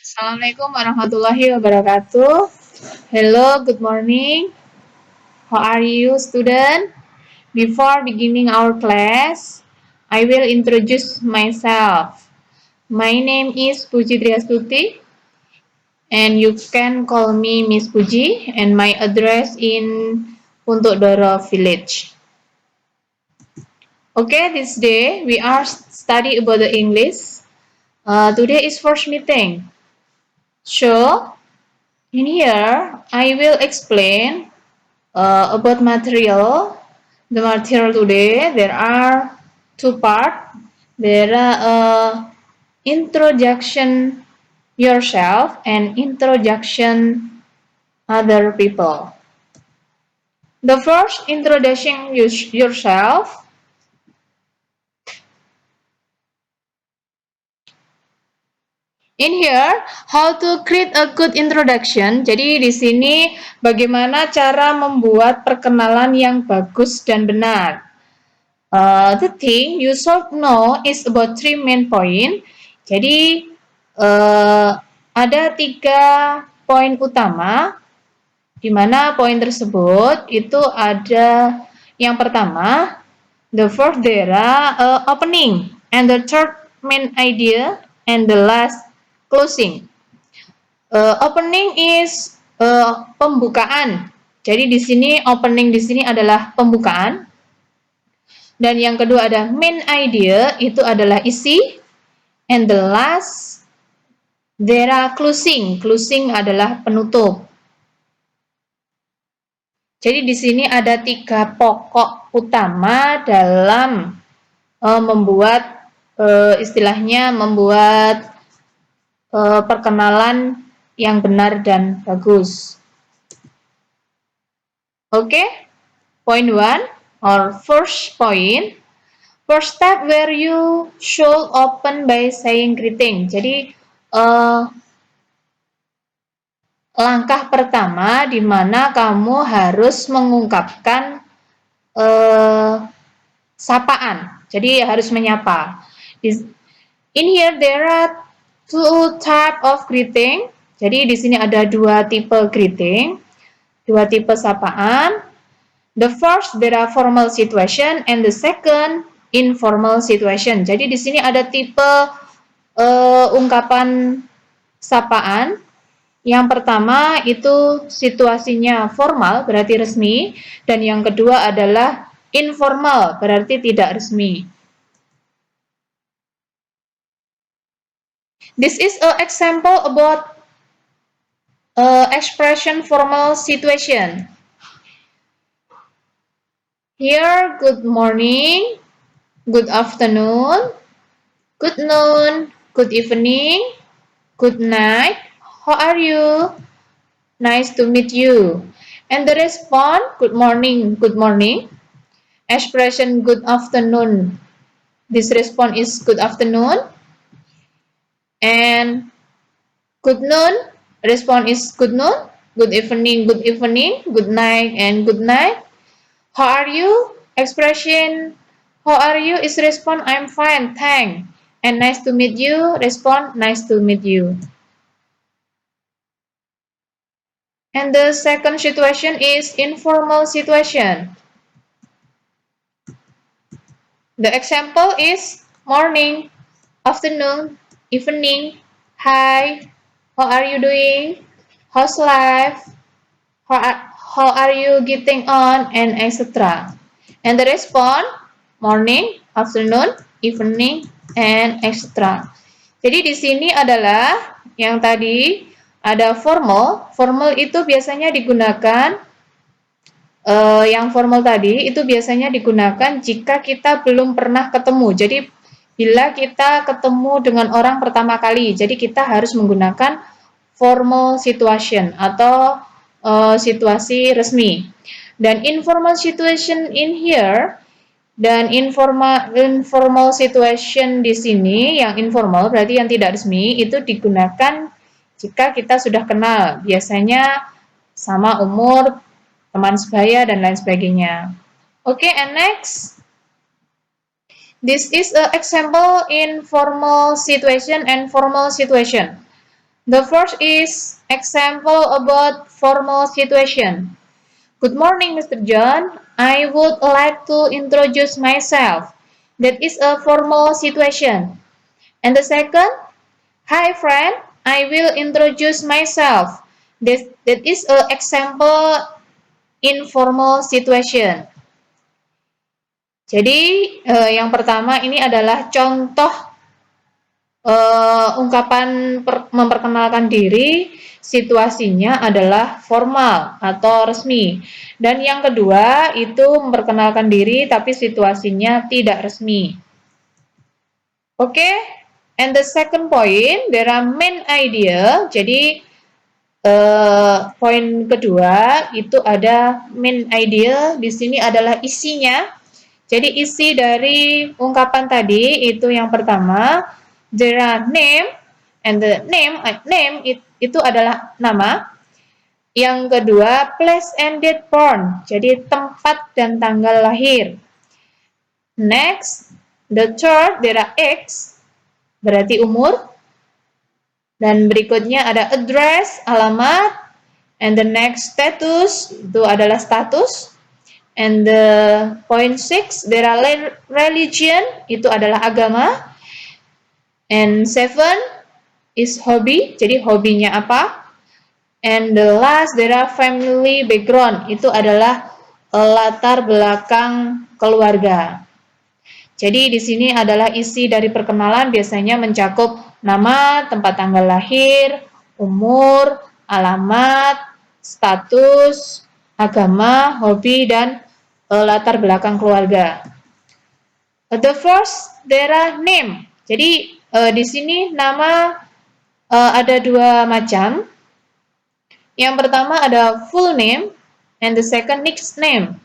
Assalamualaikum warahmatullahi wabarakatuh. Hello, good morning. How are you, student? Before beginning our class, I will introduce myself. My name is Puji Triastuti, and you can call me Miss Puji, and my address in Puntuk Doro Village. Okay, this day we are study about the English. Today is first meeting. So, in here, I will explain about material. The material today, there are two parts. There are introduction yourself and introduction other people. The first introduction yourself. In here, how to create a good introduction. Jadi di sini bagaimana cara membuat perkenalan yang bagus dan benar. The thing you should know is about three main point. Jadi ada 3 poin utama, di mana poin tersebut itu ada yang pertama, the first there opening, and the third main idea, and the last closing. Opening is pembukaan. Jadi di sini opening di sini adalah pembukaan. Dan yang kedua ada main idea, itu adalah isi. And the last, there are closing. Closing adalah penutup. Jadi di sini ada 3 pokok utama dalam membuat istilahnya membuat perkenalan yang benar dan bagus. Oke, point 1 or first point. First step where you should open by saying greeting. Jadi langkah pertama di mana kamu harus mengungkapkan sapaan. Jadi harus menyapa. In here there are 2 type of greeting. Jadi di sini ada 2 tipe greeting, 2 tipe sapaan. The first there are formal situation and the second informal situation. Jadi di sini ada tipe ungkapan sapaan. Yang pertama itu situasinya formal, berarti resmi, dan yang kedua adalah informal, berarti tidak resmi. This is an example about expression formal situation. Here, good morning, good afternoon, good noon, good evening, good night, how are you? Nice to meet you. And the response, good morning, good morning. Expression, good afternoon. This response is good afternoon. And good noon, response is good noon. Good evening, good night, and good night. How are you? Expression, how are you is response, I'm fine, thanks. And nice to meet you, response, nice to meet you. And the second situation is informal situation. The example is morning, afternoon, evening, hi, how are you doing? How's life? How are you getting on? And etc. And the response, morning, afternoon, evening, and etc. Jadi di sini adalah yang tadi ada formal. Formal itu biasanya digunakan yang formal tadi itu biasanya digunakan jika kita belum pernah ketemu. Jadi bila kita ketemu dengan orang pertama kali, jadi kita harus menggunakan formal situation atau situasi resmi. Dan informal situation in here dan informal situation di sini, yang informal berarti yang tidak resmi, itu digunakan jika kita sudah kenal, biasanya sama umur, teman sebaya, dan lain sebagainya. Okay, and next. This is an example in formal situation and formal situation. The first is example about formal situation. Good morning, Mr. John. I would like to introduce myself. That is a formal situation. And the second, hi friend, I will introduce myself. That is a example informal situation. Jadi yang pertama ini adalah contoh ungkapan memperkenalkan diri, situasinya adalah formal atau resmi. Dan yang kedua itu memperkenalkan diri tapi situasinya tidak resmi. Oke, and the second point, there are main idea. Jadi poin kedua itu ada main idea. Di sini adalah isinya. Jadi isi dari ungkapan tadi itu yang pertama, there are name, and the name itu adalah nama. Yang kedua, place and date born, jadi tempat dan tanggal lahir. Next, the third, there are age, berarti umur. Dan berikutnya ada address, alamat. And the next, status, itu adalah status. And the point 6, there are religion, itu adalah agama. And 7 is hobby, jadi hobinya apa. And the last, there are family background, itu adalah latar belakang keluarga. Jadi di sini adalah isi dari perkenalan, biasanya mencakup nama, tempat tanggal lahir, umur, alamat, status, agama, hobi, dan latar belakang keluarga. The first, there are name. Jadi di sini nama ada dua macam. Yang pertama ada full name, and the second nickname.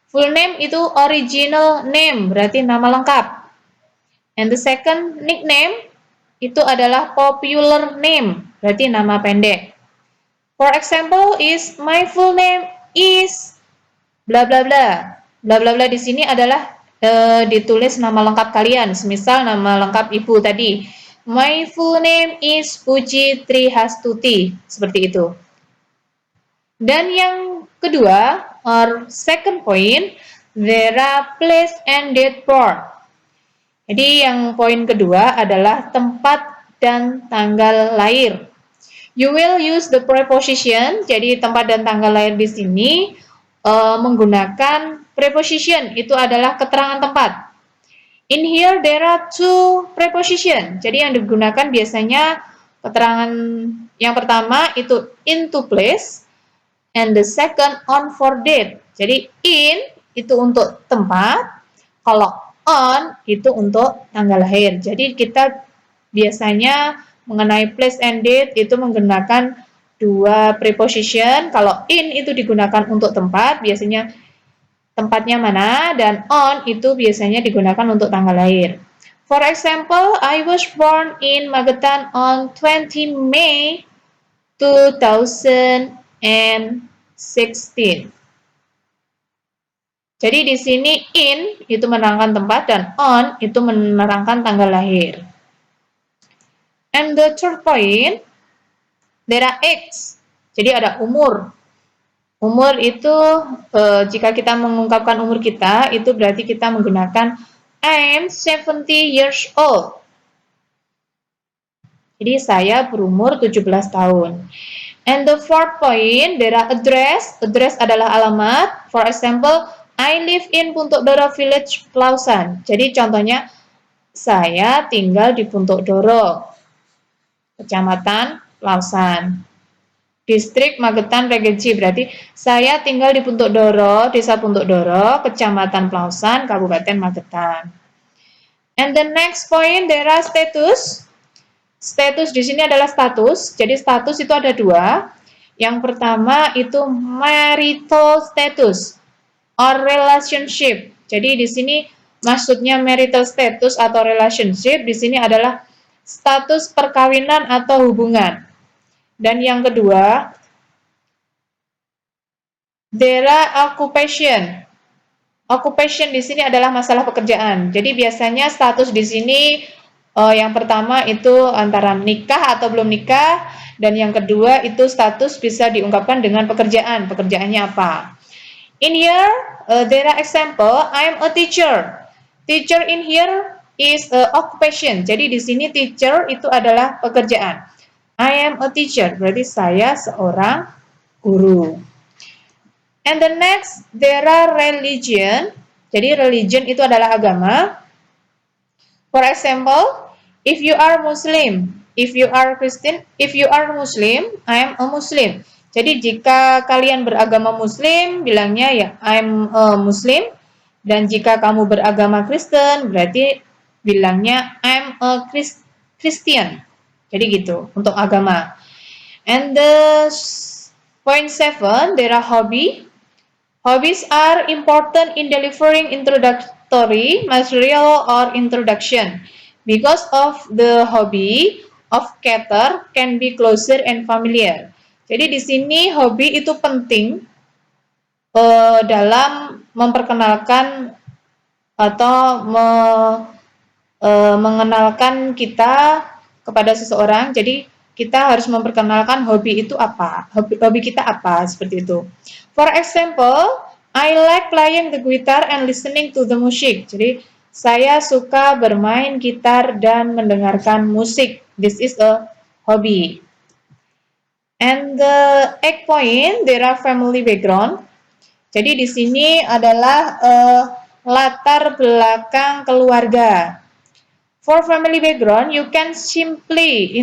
Full name itu original name, berarti nama lengkap. And the second nickname itu adalah popular name, berarti nama pendek. For example is my full name is bla bla bla. Bla bla bla di sini adalah ditulis nama lengkap kalian. Semisal nama lengkap ibu tadi. My full name is Puji Trihastuti. Seperti itu. Dan yang kedua, or second point, there are place and date born. Jadi yang poin kedua adalah tempat dan tanggal lahir. You will use the preposition, jadi tempat dan tanggal lahir di sini menggunakan preposition, itu adalah keterangan tempat. In here there are two preposition, jadi yang digunakan biasanya keterangan yang pertama itu into place, and the second on for date. Jadi in itu untuk tempat, kalau on itu untuk tanggal lahir. Jadi kita biasanya mengenai place and date itu menggunakan dua preposition. Kalau in itu digunakan untuk tempat, biasanya tempatnya mana, dan on itu biasanya digunakan untuk tanggal lahir. For example, I was born in Magetan on 20 May 2016. Jadi di sini in itu menerangkan tempat dan on itu menerangkan tanggal lahir. And the third point, there are age. Jadi ada umur. Umur itu jika kita mengungkapkan umur kita, itu berarti kita menggunakan I am 70 years old. Jadi saya berumur 17 tahun. And the fourth point, there are address. Address adalah alamat. For example, I live in Puntuk Doro Village, Plausan. Jadi contohnya, saya tinggal di Puntuk Doro, Kecamatan Plausan. Distrik Magetan Regensi, berarti saya tinggal di Puntuk Doro, Desa Puntuk Doro, Kecamatan Plausan, Kabupaten Magetan. And the next point, there are status. Status di sini adalah status. Jadi status itu ada dua. Yang pertama itu marital status or relationship. Jadi di sini maksudnya marital status atau relationship di sini adalah status perkawinan atau hubungan. Dan yang kedua, there are occupation. Occupation di sini adalah masalah pekerjaan. Jadi biasanya status di sini Yang pertama itu antara nikah atau belum nikah, dan yang kedua itu status bisa diungkapkan dengan pekerjaan. Pekerjaannya apa? In here, there are example. I am a teacher. Teacher in here is a occupation. Jadi di sini teacher itu adalah pekerjaan. I am a teacher. Berarti saya seorang guru. And the next, there are religion. Jadi religion itu adalah agama. For example, if you are Muslim, if you are Christian, if you are Muslim, I am a Muslim. Jadi jika kalian beragama Muslim, bilangnya ya I'm a Muslim. Dan jika kamu beragama Kristen, berarti bilangnya I'm a Christian. Jadi gitu untuk agama. And the point 7, there are hobby. Hobbies are important in delivering introductory material or introduction. Because of the hobby of cater can be closer and familiar. Jadi di sini hobi itu penting dalam memperkenalkan atau mengenalkan kita kepada seseorang. Jadi kita harus memperkenalkan hobi itu apa, hobi kita apa, seperti itu. For example, I like playing the guitar and listening to the music. Jadi saya suka bermain gitar dan mendengarkan musik. This is a hobby. And the 8 point, there are family background. Jadi di sini adalah latar belakang keluarga. For family background, you can simply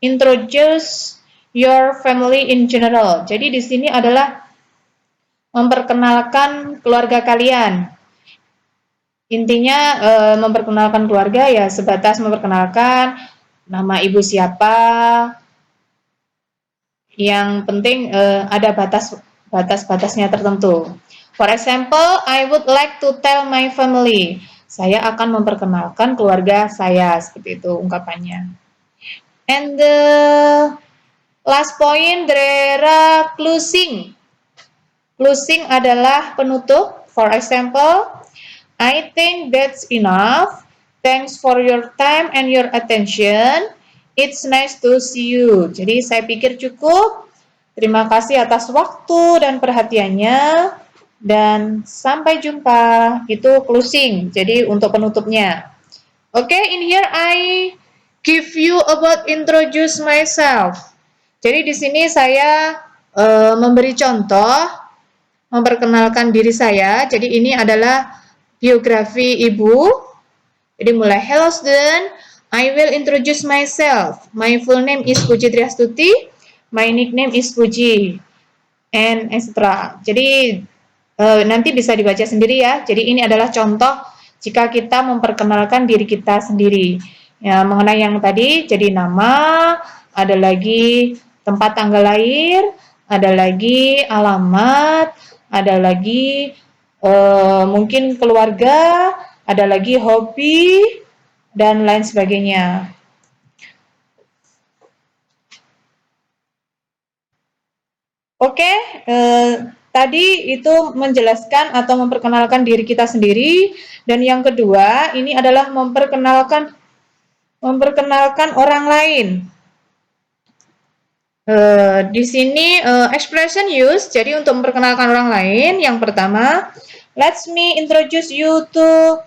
introduce your family in general. Jadi di sini adalah memperkenalkan keluarga kalian. Intinya memperkenalkan keluarga ya sebatas memperkenalkan nama ibu siapa. Yang penting ada batas-batasnya tertentu. For example, I would like to tell my family. Saya akan memperkenalkan keluarga saya, seperti itu ungkapannya. And the last point, there are closing. Closing adalah penutup. For example, I think that's enough. Thanks for your time and your attention. It's nice to see you. Jadi saya pikir cukup. Terima kasih atas waktu dan perhatiannya. Dan sampai jumpa. Itu closing. Jadi untuk penutupnya. Okay, in here I give you about introduce myself. Jadi di sini saya memberi contoh, memperkenalkan diri saya. Jadi ini adalah biografi ibu. Jadi mulai, hello student, I will introduce myself. My full name is Puji Triastuti. My nickname is Puji. And etc. Jadi nanti bisa dibaca sendiri ya. Jadi ini adalah contoh jika kita memperkenalkan diri kita sendiri. Ya, mengenai yang tadi, jadi nama, ada lagi tempat tanggal lahir, ada lagi alamat, ada lagi mungkin keluarga, ada lagi hobi, dan lain sebagainya. Oke, tadi itu menjelaskan atau memperkenalkan diri kita sendiri, dan yang kedua ini adalah memperkenalkan orang lain. Di sini expression use, jadi untuk memperkenalkan orang lain, yang pertama, let me introduce you to,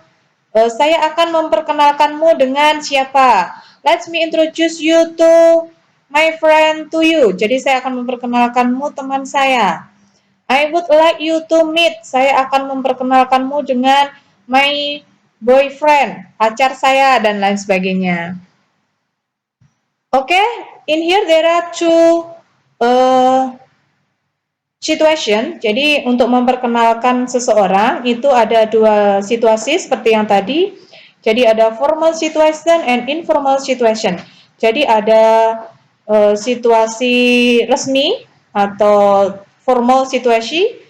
saya akan memperkenalkanmu dengan siapa. Let me introduce you to my friend to you. Jadi saya akan memperkenalkanmu teman saya. I would like you to meet. Saya akan memperkenalkanmu dengan my boyfriend, pacar saya, dan lain sebagainya. Okay, in here there are two situation. Jadi untuk memperkenalkan seseorang itu ada dua situasi seperti yang tadi. Jadi ada formal situation and informal situation. Jadi ada situasi resmi atau formal situation.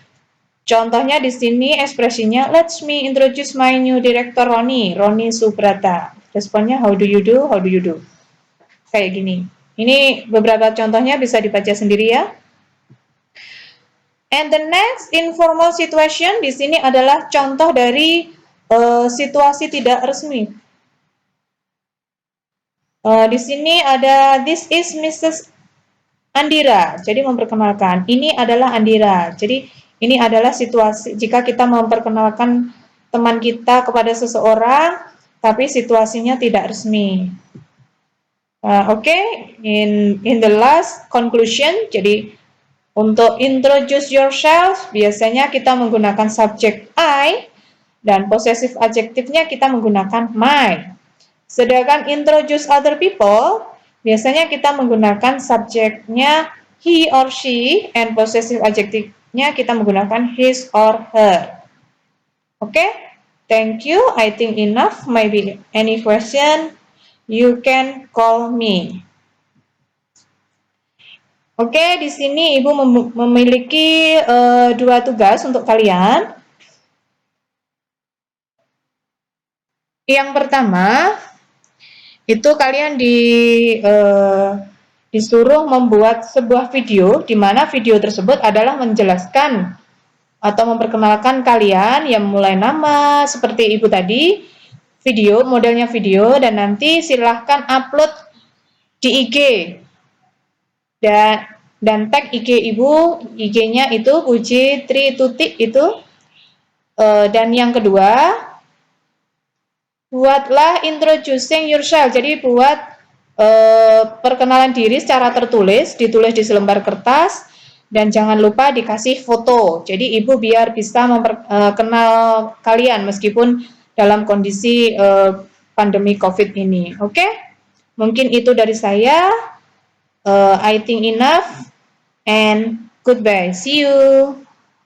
Contohnya di sini ekspresinya, let me introduce my new director Roni Subrata. Responnya, how do you do? How do you do? Kayak gini. Ini beberapa contohnya bisa dibaca sendiri ya. And the next informal situation di sini adalah contoh dari situasi tidak resmi. Di sini ada this is Mrs. Andira. Jadi memperkenalkan. Ini adalah Andira. Jadi ini adalah situasi jika kita memperkenalkan teman kita kepada seseorang, tapi situasinya tidak resmi. Okay, in the last conclusion, jadi untuk introduce yourself, biasanya kita menggunakan subjek I dan possessive adjektifnya kita menggunakan my. Sedangkan introduce other people, biasanya kita menggunakan subjeknya he or she and possessive adjektifnya kita menggunakan his or her. Okay, thank you. I think enough. Maybe any question, you can call me. Oke, di sini Ibu memiliki 2 tugas untuk kalian. Yang pertama, itu kalian disuruh membuat sebuah video, di mana video tersebut adalah menjelaskan atau memperkenalkan kalian yang mulai nama seperti Ibu tadi, video, modelnya video, dan nanti silahkan upload di IG. Dan tag IG Ibu, IG-nya itu Puji Tri Tutik itu. Dan yang kedua, buatlah introducing yourself. Jadi buat perkenalan diri secara tertulis, ditulis di selembar kertas, dan jangan lupa dikasih foto. Jadi Ibu biar bisa memperkenal kalian meskipun dalam kondisi pandemi COVID ini. Oke? Mungkin itu dari saya. I think enough and goodbye. See you.